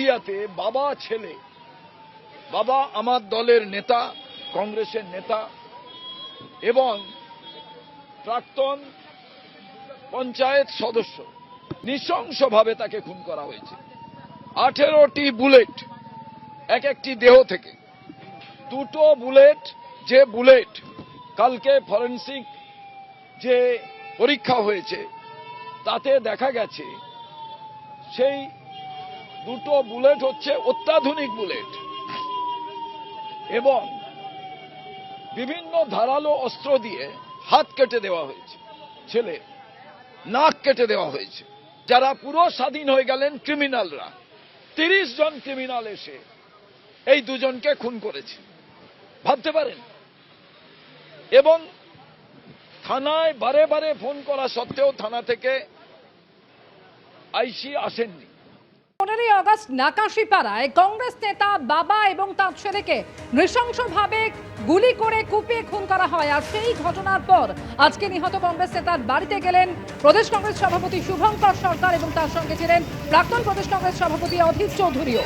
মিডিয়াতে বাবা ছেলে, বাবা আমার দলের নেতা, কংগ্রেসের নেতা এবং প্রাক্তন পঞ্চায়েত সদস্য, নৃশংসভাবে তাকে খুন করা হয়েছে। 18টি বুলেট এক একটি দেহ থেকে, দুটো বুলেট, যে বুলেট কালকে ফরেনসিক যে পরীক্ষা হয়েছে তাতে দেখা গেছে সেই দুটো বুলেট হচ্ছে অত্যাধুনিক বুলেট এবং বিভিন্ন ধারালো অস্ত্র দিয়ে হাত কেটে দেওয়া হয়েছে, ছেলে নাক কেটে দেওয়া হয়েছে। যারা পুরো স্বাধীন হয়ে গেলেন ক্রিমিনালরা, 30 জন ক্রিমিনাল এসে এই দুজনকে খুন করেছে, ভাবতে পারেন। এবং থানায় বারে বারে ফোন করা সত্ত্বেও থানা থেকে আইসি আসেননি। 15ই আগস্ট নাকাশিপাড়ায় কংগ্রেস নেতা বাবা এবং তার ছেলেকে নৃশংসভাবে গুলি করে কুপিয়ে খুন করা হয়। আর সেই ঘটনার পর আজকে নিহত কংগ্রেস নেতার বাড়িতে গেলেন প্রদেশ কংগ্রেস সভাপতি শুভঙ্কর সরকার এবং তার সঙ্গে ছিলেন প্রাক্তন প্রদেশ কংগ্রেস সভাপতি অধীর চৌধুরীও।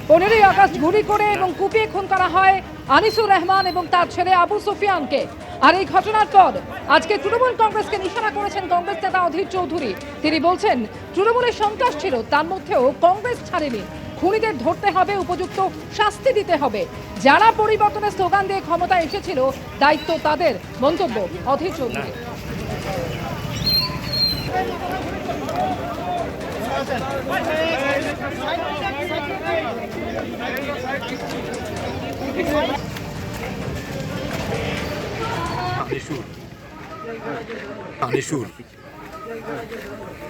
15ই আগস্ট গুলি করে এবং কুপিয়ে খুন করা হয় আনিসুর রহমান এবং তার ছেলে আবু সুফিয়ানকে। আর এই ঘটনার পর আজকে তৃণমূল কংগ্রেসকে নিশানা করেছেন কংগ্রেস নেতা অধীর চৌধুরী। তিনি বলছেন তৃণমূলের সন্ত্রাস ছিল, তার মধ্যেও কংগ্রেস ছাড়েনি। খুনিদের ধরতে হবে, উপযুক্ত শাস্তি দিতে হবে। যারা পরিবর্তনের স্লোগান দিয়ে ক্ষমতায় এসেছিল দায়িত্ব তাদের, মন্তব্য অধীর চৌধুরী। আনিসুর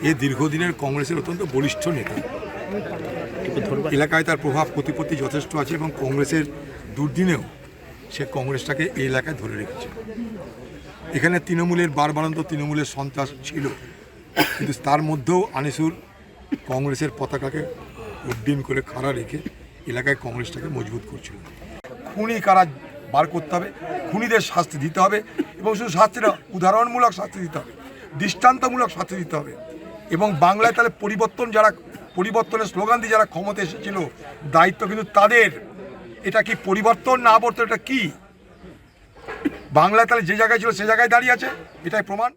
এ দীর্ঘদিনের কংগ্রেসের অত্যন্ত বলিষ্ঠ নেতা। এলাকায় তার প্রভাব প্রতিপত্তি যথেষ্ট আছে এবং কংগ্রেসের দুর্দিনেও সে কংগ্রেসটাকে এই এলাকায় ধরে রেখেছে। এখানে তৃণমূলের বারবারন্ত তৃণমূলের সন্ত্রাস ছিল, কিন্তু তার মধ্যেও আনিসুর কংগ্রেসের পতাকাকে উড্ডীন করে খাড়া রেখে এলাকায় কংগ্রেসটাকে মজবুত করছিল। খুনি কারা বার করতে হবে, খুনিদের শাস্তি দিতে হবে এবং শুধু শাস্তিটা উদাহরণমূলক শাস্তি দিতে হবে, দৃষ্টান্তমূলক শাস্তি দিতে হবে। এবং বাংলায় তাহলে পরিবর্তনের স্লোগান দিয়ে যারা ক্ষমতা এসেছিল দায়িত্ব কিন্তু তাদের। এটা কি পরিবর্তন না আবর্তন, এটা কি? বাংলায় তাহলে যে জায়গায় ছিল সে জায়গায় দাঁড়িয়ে আছে, এটাই প্রমাণ।